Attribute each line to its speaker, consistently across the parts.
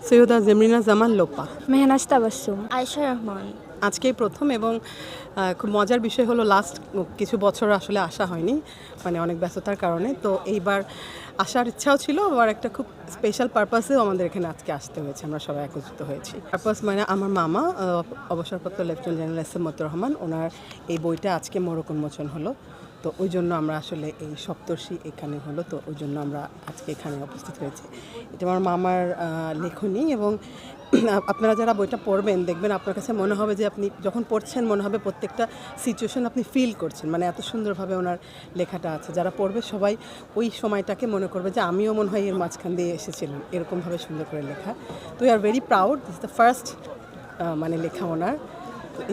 Speaker 1: সৈয়দা জেমরিনা জামান লোপা।
Speaker 2: মেহনাজ তাবাসসুম।
Speaker 3: আয়েশা রহমান।
Speaker 1: আজকেই প্রথম এবং খুব মজার বিষয় হলো লাস্ট কিছু বছর আসলে আসা হয়নি, মানে অনেক ব্যস্ততার কারণে। তো এইবার আসার ইচ্ছাও ছিল, আবার একটা খুব স্পেশাল পারপাসেও আমাদের এখানে আজকে আসতে হয়েছে, আমরা সবাই একত্রিত হয়েছি। পারপাস মানে আমার মামা অবসরপ্রাপ্ত lieutenant general S M Motiur Rahman, ওনার এই বইটা আজকে মোড়ক উন্মোচন হলো। তো ওই জন্য আমরা আসলে এই সপ্তর্ষি এখানে হলো, তো ওই জন্য আমরা আজকে এখানে উপস্থিত হয়েছি। এটা আমার মামার লেখনী, এবং আপনারা যারা বইটা পড়বেন দেখবেন আপনার কাছে মনে হবে যে আপনি যখন পড়ছেন মনে হবে প্রত্যেকটা সিচুয়েশন আপনি ফিল করছেন, মানে এত সুন্দরভাবে ওনার লেখাটা আছে। যারা পড়বে সবাই ওই সময়টাকে মনে করবে যে আমিও মনে হয় এর মাঝখান দিয়ে এসেছিলাম, এরকমভাবে সুন্দর করে লেখা। তো we are very proud, this the first মানে লেখা ওনার।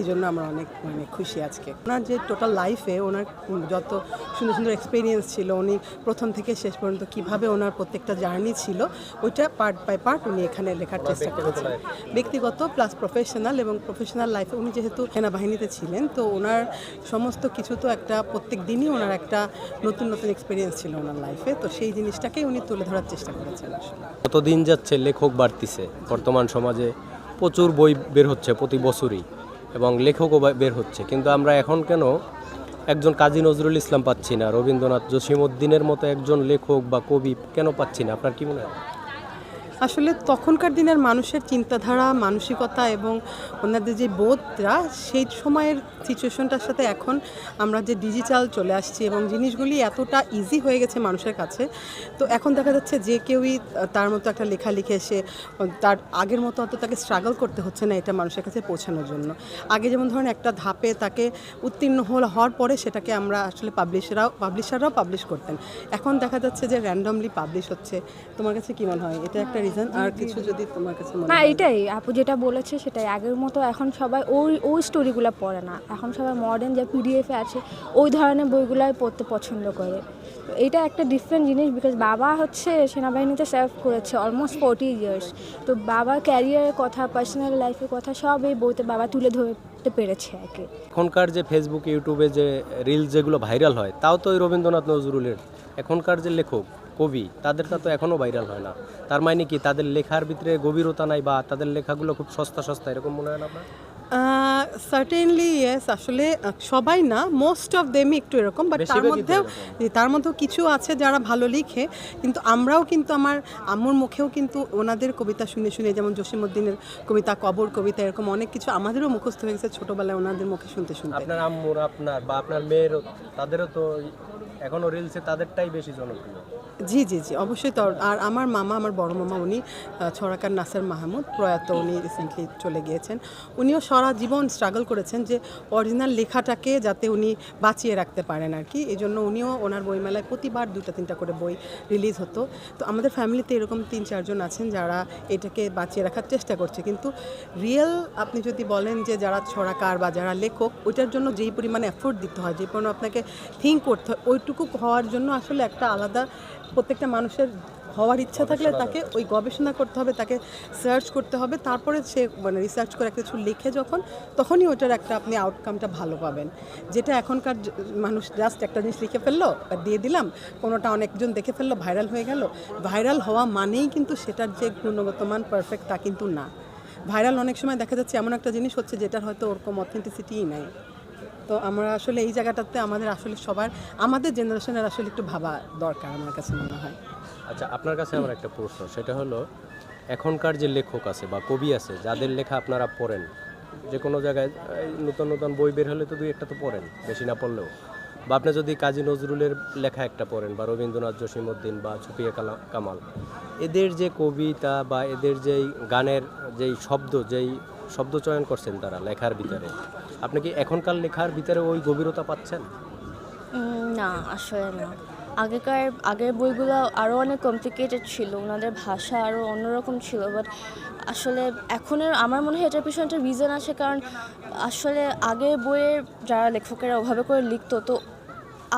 Speaker 1: এই জন্য আমরা অনেক মানে খুশি আজকে। ওনার যে টোটাল লাইফে ওনার যত সুন্দর সুন্দর এক্সপিরিয়েন্স ছিল, উনি প্রথম থেকে শেষ পর্যন্ত কীভাবে ওনার প্রত্যেকটা জার্নি ছিল, ওইটা পার্ট বাই পার্ট উনি এখানে লেখার চেষ্টা করেছেন। ব্যক্তিগত প্লাস প্রফেশনাল, এবং প্রফেশনাল লাইফে উনি যেহেতু সেনাবাহিনীতে ছিলেন, তো ওনার সমস্ত কিছু তো একটা প্রত্যেক দিনই ওনার একটা নতুন নতুন এক্সপিরিয়েন্স ছিল ওনার লাইফে, তো সেই জিনিসটাকেই উনি তুলে ধরার চেষ্টা করেছেন। আসলে
Speaker 4: কতদিন যাচ্ছে লেখক বাড়তিছে, বর্তমান সমাজে প্রচুর বই বের হচ্ছে প্রতি বছরই, এবং লেখকও বের হচ্ছে, কিন্তু আমরা এখন কেন একজন কাজী নজরুল ইসলাম পাচ্ছি না, রবীন্দ্রনাথ জসিমউদ্দিনের মতো একজন লেখক বা কবি কেন পাচ্ছি না? আপনার কি মনে হয়?
Speaker 1: আসলে তখনকার দিনের মানুষের চিন্তাধারা, মানসিকতা এবং ওনাদের যে বোধটা, সেই সময়ের সিচুয়েশনটার সাথে এখন আমরা যে ডিজিটাল চলে আসছি এবং জিনিসগুলি এতটা ইজি হয়ে গেছে মানুষের কাছে, তো এখন দেখা যাচ্ছে যে কেউই তার মতো একটা লেখা লিখে এসে তার আগের মতো অত তাকে স্ট্রাগল করতে হচ্ছে না এটা মানুষের কাছে পৌঁছানোর জন্য। আগে যেমন ধরেন একটা ধাপে তাকে উত্তীর্ণ হওয়ার পরে সেটাকে আমরা আসলে পাবলিশাররাও পাবলিশ করতেন, এখন দেখা যাচ্ছে যে র্যান্ডমলি পাবলিশ হচ্ছে। তোমার কাছে কি মনে হয় এটা একটা রিজন? আর কিছু যদি তোমার কাছে মনে
Speaker 2: না,
Speaker 1: হয়?
Speaker 2: এটাই আপু যেটা বলেছে সেটাই। আগের মতো এখন সবাই ওই স্টোরিগুলো পড়ে না, এখন সবাই মডার্ন যে পিডিএফে আছে ওই ধরনের বইগুলাই পড়তে পছন্দ করে। তো এটা একটা ডিফারেন্ট জিনিস, বিকজ বাবা হচ্ছে সেনাবাহিনীতে সার্ভ করেছে অলমোস্ট 40 ইয়ার্স। তো বাবার ক্যারিয়ারের কথা, পার্সোনাল লাইফের কথা সব এই বইতে বাবা তুলে ধরতে পেরেছে আর কি।
Speaker 4: এখনকার যে ফেসবুক ইউটিউবে যে রিলস যেগুলো ভাইরাল হয়, তাও তো ওই রবীন্দ্রনাথ নজরুলের। এখনকার যে লেখক কবি তাদেরটা তো এখনও ভাইরাল হয় না। তার মানে কি তাদের লেখার ভিতরে গভীরতা নাই, বা তাদের লেখাগুলো খুব সস্তা সস্তা, এরকম মনে হয় না আপনার?
Speaker 1: সার্টেনলি ইয়েস, আসলে সবাই না, মোস্ট অফ দেমই একটু এরকম, বাট তার মধ্যেও কিছু আছে যারা ভালো লিখে। কিন্তু আমরাও কিন্তু আমার আম্মুর মুখেও কিন্তু ওনাদের কবিতা শুনে শুনে, যেমন জসিমউদ্দিনের কবিতা, কবর কবিতা, এরকম অনেক কিছু আমাদেরও মুখস্থ হয়ে গেছে ছোটোবেলায় ওনাদের মুখে শুনতে শুনতে।
Speaker 4: আপনার আম্মুর, আপনার বা আপনার মেয়েরও, তাদেরও তো এখনও রিলসে তাদেরটাই বেশি জনপ্রিয়।
Speaker 1: জি জি জি, অবশ্যই। তো আর আমার মামা, আমার বড় মামা, উনি ছড়াকার নাসের মাহমুদ, প্রয়াত, উনি রিসেন্টলি চলে গিয়েছেন। উনিও সারা জীবন স্ট্রাগল করেছেন যে অরিজিনাল লেখাটাকে যাতে উনি বাঁচিয়ে রাখতে পারেন আর কি। এই জন্য উনিও ওনার বইমেলায় প্রতিবার 2-3টা করে বই রিলিজ হতো। তো আমাদের ফ্যামিলিতে এরকম 3-4 জন আছেন যারা এটাকে বাঁচিয়ে রাখার চেষ্টা করছে। কিন্তু রিয়েল আপনি যদি বলেন যে যারা ছড়াকার বা যারা লেখক, ওইটার জন্য যেই পরিমাণে এফোর্ট দিতে হয়, যে পরিমাণে আপনাকে থিঙ্ক করতে হয়, ওইটুকু হওয়ার জন্য আসলে একটা আলাদা, প্রত্যেকটা মানুষের হওয়ার ইচ্ছা থাকলে তাকে ওই গবেষণা করতে হবে, তাকে সার্চ করতে হবে, তারপরে সে মানে রিসার্চ করে একটা কিছু লিখে যখন, তখনই ওটার একটা আপনি আউটকামটা ভালো পাবেন। যেটা এখনকার মানুষ জাস্ট একটা জিনিস লিখে ফেললো বা দিয়ে দিলাম, কোনোটা অনেকজন দেখে ফেললো, ভাইরাল হয়ে গেল। ভাইরাল হওয়া মানেই কিন্তু সেটার যে গুণগত মান পারফেক্ট তা কিন্তু না। ভাইরাল অনেক সময় দেখা যাচ্ছে এমন একটা জিনিস হচ্ছে যেটার হয়তো ওরকম অথেন্টিসিটিই নাই। তো আমরা আসলে এই জায়গাটাতে আমাদের আসলে সবার, আমাদের জেনারেশনের আসলে একটু ভাবা দরকার আমার কাছে মনে হয়।
Speaker 4: আচ্ছা, আপনার কাছে আমার একটা প্রশ্ন, সেটা হলো এখনকার যে লেখক আছে বা কবি আছে যাদের লেখা আপনারা পড়েন, যে কোনো জায়গায় নতুন নতুন বই বের হলে তো 2-1টা তো পড়েন, বেশি না পড়লেও, বা আপনি যদি কাজী নজরুলের লেখা একটা পড়েন, বা রবীন্দ্রনাথ জসিমউদ্দিন বা সুফিয়া কামাল, এদের যে কবিতা বা এদের যেই গানের যেই শব্দ চয়ন করছেন তারা লেখার ভিতরে, আপনি কি এখনকার লেখার ভিতরে ওই গভীরতা পাচ্ছেন?
Speaker 3: না, আসলে না। আগের বইগুলো আরও অনেক কমপ্লিকেটেড ছিল, ওনাদের ভাষা আরও অন্যরকম ছিল। বাট আসলে এখনের আমার মনে হয় এটার পিছনে একটা রিজন আছে, কারণ আসলে আগের বইয়ের যারা লেখকেরা ওভাবে করে লিখতো, তো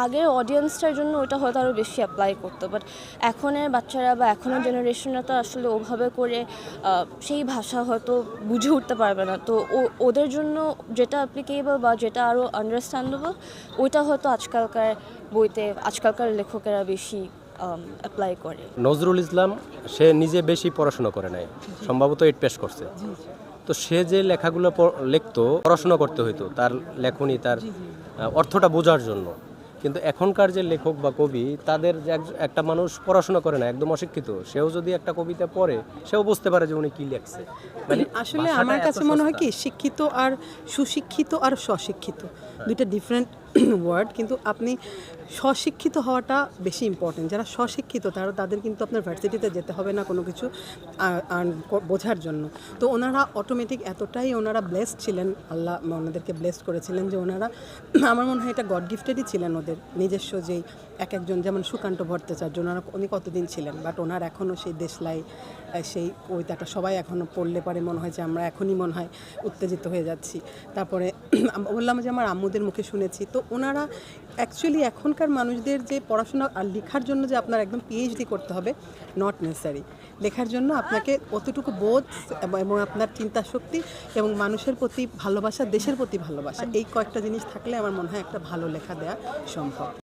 Speaker 3: আগের অডিয়েন্সটার জন্য ওটা হয়তো আরও বেশি অ্যাপ্লাই করতো। বাট এখনের বাচ্চারা বা এখনের জেনারেশনরা তো আসলে ওভাবে করে সেই ভাষা হয়তো বুঝে উঠতে পারবে না। তো ওদের জন্য যেটা অ্যাপ্লিকেবল বা যেটা আরও আন্ডারস্ট্যান্ডেবল, ওইটা হয়তো আজকালকার বইতে আজকালকার লেখকেরা বেশি অ্যাপ্লাই করে।
Speaker 4: নজরুল ইসলাম সে নিজে বেশি পড়াশোনা করে নাই, সম্ভবত 8 পাস করছে। তো সে যে লেখাগুলো লিখতো পড়াশোনা করতে হইতো তার লেখনী, তার অর্থটা বোঝার জন্য। কিন্তু এখনকার যে লেখক বা কবি, তাদের যে একটা মানুষ পড়াশোনা করে না, একদম অশিক্ষিত, সেও যদি একটা কবিতা পড়ে সেও বুঝতে পারে যে উনি কি লিখছে। মানে
Speaker 1: আসলে
Speaker 4: ভাষাটা
Speaker 1: আমার
Speaker 4: এত
Speaker 1: কাছে মনে হয়
Speaker 4: সস্তা।
Speaker 1: কি, শিক্ষিত আর সুশিক্ষিত আর স্বশিক্ষিত দুইটা ডিফারেন্ট ওয়ার্ড, কিন্তু আপনি স্বশিক্ষিত হওয়াটা বেশি ইম্পর্টেন্ট। যারা স্বশিক্ষিত তাদের কিন্তু আপনার ভার্সিটিতে যেতে হবে না কোনো কিছু বোঝার জন্য। তো ওনারা অটোমেটিক এতটাই ওনারা ব্লেসড ছিলেন, আল্লাহ ওনাদেরকে ব্লেসড করেছিলেন যে ওনারা, আমার মনে হয় এটা গড গিফটেডই ছিলেন ওদের নিজস্ব। যেই এক একজন, যেমন সুকান্ত ভট্টাচার্য, ওনারা উনি কতদিন ছিলেন, বাট ওনার এখনও সেই দেশলাই, সেই কবিতাটা সবাই এখনও পড়লে পারে মনে হয় যে আমরা এখনই মনে হয় উত্তেজিত হয়ে যাচ্ছি। তারপরে বললাম যে আমার আম্মুদের মুখে শুনেছি। তো ওনারা অ্যাকচুয়ালি এখনকার মানুষদের যে পড়াশোনা আর লেখার জন্য যে আপনার একদম পিএইচডি করতে হবে, নট নেসেসারি। লেখার জন্য আপনাকে অতটুকু বোধ এবং আপনার চিন্তা শক্তি এবং মানুষের প্রতি ভালোবাসা, দেশের প্রতি ভালোবাসা, এই কয়েকটা জিনিস থাকলে আমার মনে হয় একটা ভালো লেখা দেওয়া সম্ভব।